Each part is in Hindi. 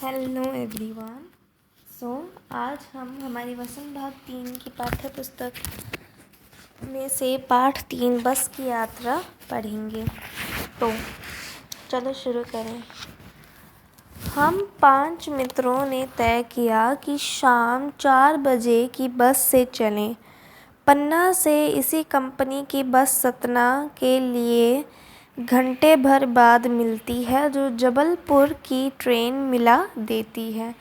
Hello everyone. आज हम हमारी वसंत भाग 3 की पाठ्य पुस्तक में से पाठ 3 बस की यात्रा पढ़ेंगे। तो चलो शुरू करें। हम 5 मित्रों ने तय किया कि शाम 4 बजे की बस से चलें। पन्ना से इसी कंपनी की बस सतना के लिए घंटे भर बाद मिलती है, जो जबलपुर की ट्रेन मिला देती है।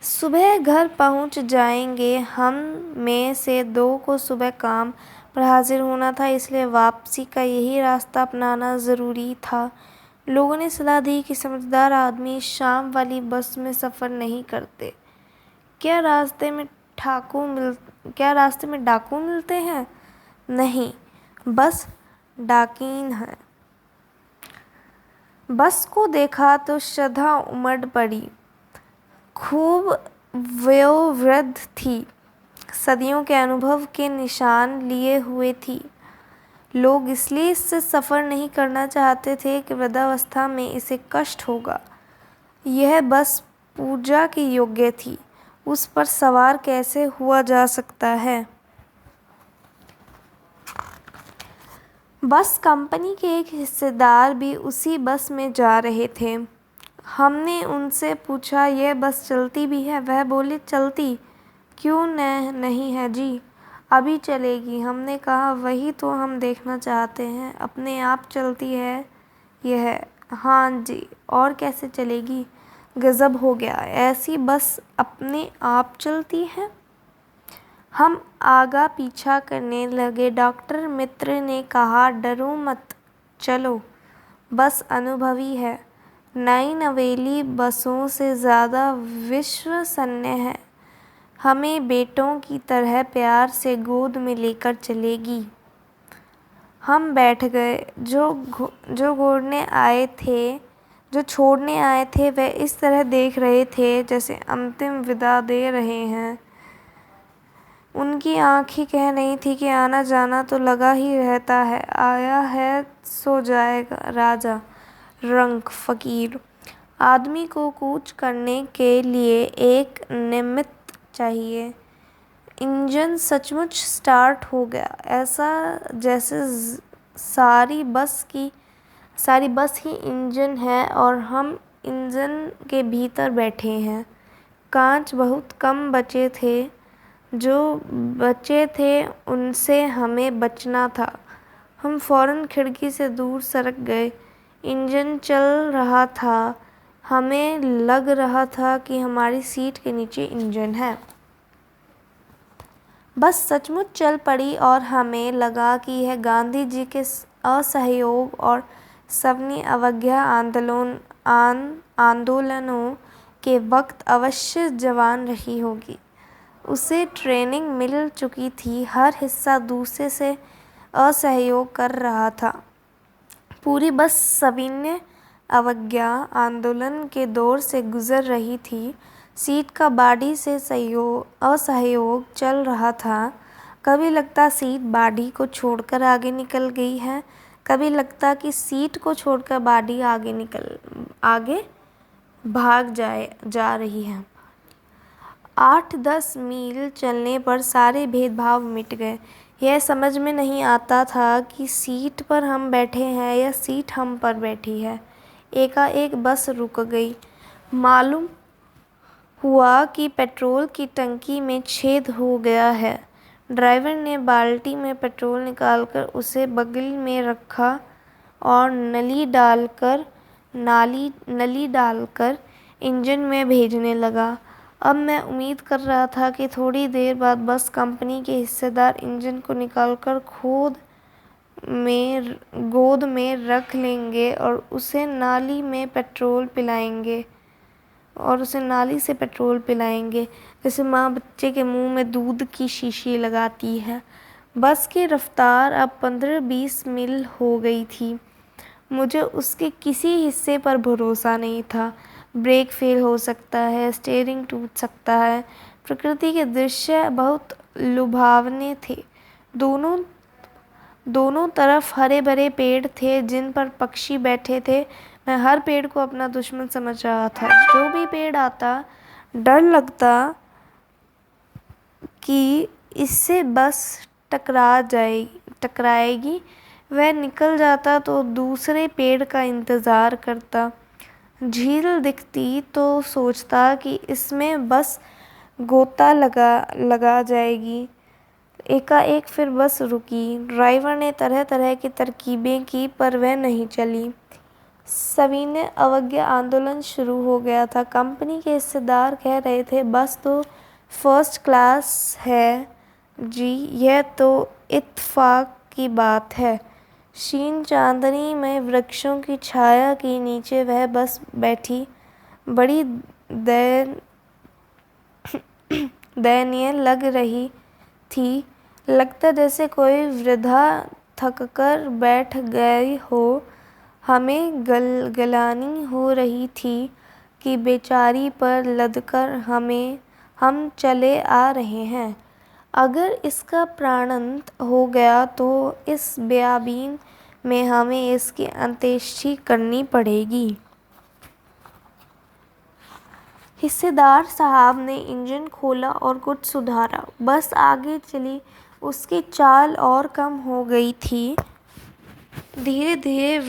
सुबह घर पहुंच जाएंगे। हम में से 2 को सुबह काम पर हाजिर होना था, इसलिए वापसी का यही रास्ता अपनाना ज़रूरी था। लोगों ने सलाह दी कि समझदार आदमी शाम वाली बस में सफ़र नहीं करते। क्या रास्ते में डाकू मिलते हैं? नहीं, बस डाकिन है। बस को देखा तो श्रद्धा उमड़ पड़ी। खूब वयोवृद्ध थी, सदियों के अनुभव के निशान लिए हुए थी। लोग इसलिए इससे सफ़र नहीं करना चाहते थे कि वृद्धावस्था में इसे कष्ट होगा। यह बस पूजा के योग्य थी, उस पर सवार कैसे हुआ जा सकता है? बस कंपनी के एक हिस्सेदार भी उसी बस में जा रहे थे। हमने उनसे पूछा, यह बस चलती भी है? वह बोले, चलती क्यों नहीं है जी, अभी चलेगी। हमने कहा, वही तो हम देखना चाहते हैं, अपने आप चलती है यह? हाँ जी, और कैसे चलेगी? गज़ब हो गया, ऐसी बस अपने आप चलती है। हम आगा पीछा करने लगे। डॉक्टर मित्र ने कहा, डरो मत, चलो, बस अनुभवी है, नई नवेली बसों से ज़्यादा विश्वसनीय है, हमें बेटों की तरह प्यार से गोद में लेकर चलेगी। हम बैठ गए। जो छोड़ने आए थे वे इस तरह देख रहे थे जैसे अंतिम विदा दे रहे हैं। उनकी आँखें कह रही थी कि आना जाना तो लगा ही रहता है, आया है सो जाएगा राजा रंक फ़कीर। आदमी को कूच करने के लिए एक निमित्त चाहिए। इंजन सचमुच स्टार्ट हो गया, ऐसा जैसे सारी बस ही इंजन है और हम इंजन के भीतर बैठे हैं। कांच बहुत कम बचे थे, जो बचे थे उनसे हमें बचना था। हम फौरन खिड़की से दूर सरक गए। इंजन चल रहा था, हमें लग रहा था कि हमारी सीट के नीचे इंजन है। बस सचमुच चल पड़ी और हमें लगा कि यह गांधी जी के असहयोग और सविनय अवज्ञा आंदोलनों के वक्त अवश्य जवान रही होगी। उसे ट्रेनिंग मिल चुकी थी, हर हिस्सा दूसरे से असहयोग कर रहा था। पूरी बस सविनय अवज्ञा आंदोलन के दौर से गुजर रही थी। सीट का बॉडी से असहयोग चल रहा था। कभी लगता सीट बॉडी को छोड़कर आगे निकल गई है, कभी लगता कि सीट को छोड़कर बॉडी आगे भाग जा रही है। 8-10 मील चलने पर सारे भेदभाव मिट गए। यह समझ में नहीं आता था कि सीट पर हम बैठे हैं या सीट हम पर बैठी है। एकाएक बस रुक गई। मालूम हुआ कि पेट्रोल की टंकी में छेद हो गया है। ड्राइवर ने बाल्टी में पेट्रोल निकालकर उसे बगल में रखा और नली डालकर इंजन में भेजने लगा। अब मैं उम्मीद कर रहा था कि थोड़ी देर बाद बस कंपनी के हिस्सेदार इंजन को निकालकर गोद में रख लेंगे और उसे नाली से पेट्रोल पिलाएंगे, जैसे माँ बच्चे के मुंह में दूध की शीशी लगाती है। बस की रफ्तार अब 15-20 मील हो गई थी। मुझे उसके किसी हिस्से पर भरोसा नहीं था। ब्रेक फेल हो सकता है, स्टीयरिंग टूट सकता है। प्रकृति के दृश्य बहुत लुभावने थे। दोनों तरफ हरे भरे पेड़ थे जिन पर पक्षी बैठे थे। मैं हर पेड़ को अपना दुश्मन समझ रहा था। जो भी पेड़ आता, डर लगता कि इससे बस टकराएगी। वह निकल जाता तो दूसरे पेड़ का इंतज़ार करता। झील दिखती तो सोचता कि इसमें बस गोता लगा जाएगी। एकाएक फिर बस रुकी। ड्राइवर ने तरह तरह की तरकीबें की पर वह नहीं चली। सविनय अवज्ञा आंदोलन शुरू हो गया था। कंपनी के हिस्सेदार कह रहे थे, बस तो फर्स्ट क्लास है जी, यह तो इत्तेफाक की बात है। क्षीण चांदनी में वृक्षों की छाया के नीचे वह बस बैठी बड़ी दयनीय लग रही थी। लगता जैसे कोई वृद्धा थककर बैठ गई हो। हमें गलानी हो रही थी कि बेचारी पर लदकर हम चले आ रहे हैं। अगर इसका प्राणांत हो गया तो इस बेयाबीन में हमें इसकी अंत्येष्टि करनी पड़ेगी। हिस्सेदार साहब ने इंजन खोला और कुछ सुधारा। बस आगे चली। उसकी चाल और कम हो गई थी। धीरे धीरे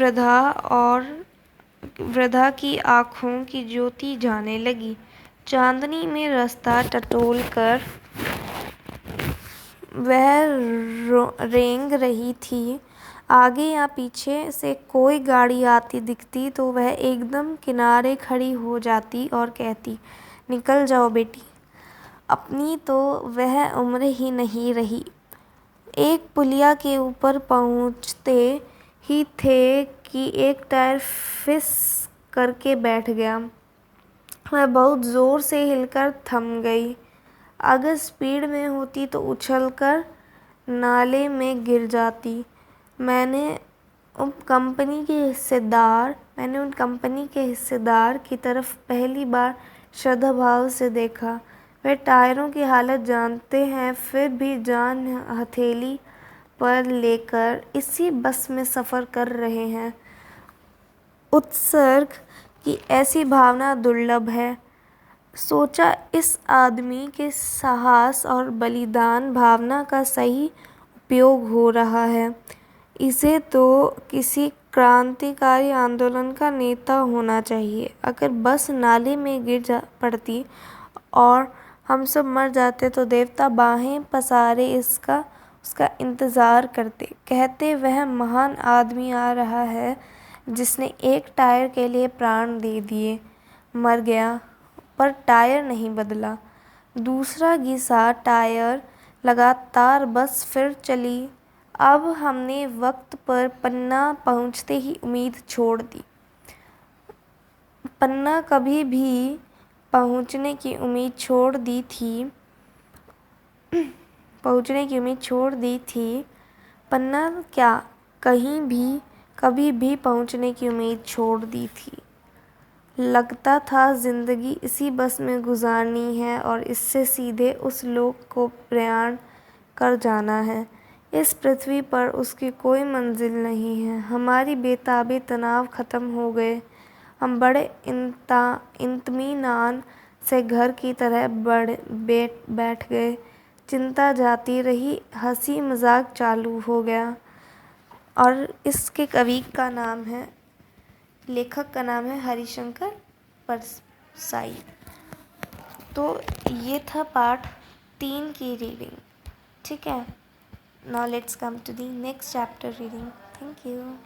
वृद्धा की आँखों की ज्योति जाने लगी। चांदनी में रास्ता टटोल कर वह रेंग रही थी। आगे या पीछे से कोई गाड़ी आती दिखती तो वह एकदम किनारे खड़ी हो जाती और कहती, निकल जाओ बेटी। अपनी तो वह उम्र ही नहीं रही। एक पुलिया के ऊपर पहुँचते ही थे कि एक टायर फिस करके बैठ गया। वह बहुत ज़ोर से हिलकर थम गई। अगर स्पीड में होती तो उछलकर नाले में गिर जाती। मैंने उन कंपनी के हिस्सेदार की तरफ पहली बार श्रद्धाभाव से देखा। वे टायरों की हालत जानते हैं, फिर भी जान हथेली पर लेकर इसी बस में सफ़र कर रहे हैं। उत्सर्ग की ऐसी भावना दुर्लभ है। सोचा, इस आदमी के साहस और बलिदान भावना का सही उपयोग हो रहा है। इसे तो किसी क्रांतिकारी आंदोलन का नेता होना चाहिए। अगर बस नाले में पड़ती और हम सब मर जाते तो देवता बाहें पसारे उसका इंतज़ार करते। कहते, वह महान आदमी आ रहा है जिसने एक टायर के लिए प्राण दे दिए। मर गया पर टायर नहीं बदला। दूसरा घिसा टायर लगातार बस फिर चली। अब हमने वक्त पर पन्ना पहुँचते ही उम्मीद छोड़ दी। पन्ना कभी भी पहुँचने की उम्मीद छोड़ दी थी। पन्ना क्या, कभी भी पहुँचने की उम्मीद छोड़ दी थी। लगता था जिंदगी इसी बस में गुजारनी है और इससे सीधे उस लोक को प्रयाण कर जाना है। इस पृथ्वी पर उसकी कोई मंजिल नहीं है। हमारी बेताबी तनाव खत्म हो गए। हम बड़े इत्मीनान से घर की तरह बैठ गए। चिंता जाती रही, हंसी मजाक चालू हो गया। और इसके लेखक का नाम है हरिशंकर परसाई। तो ये था पार्ट 3 की रीडिंग। ठीक है, now let's come to the next chapter reading. Thank you.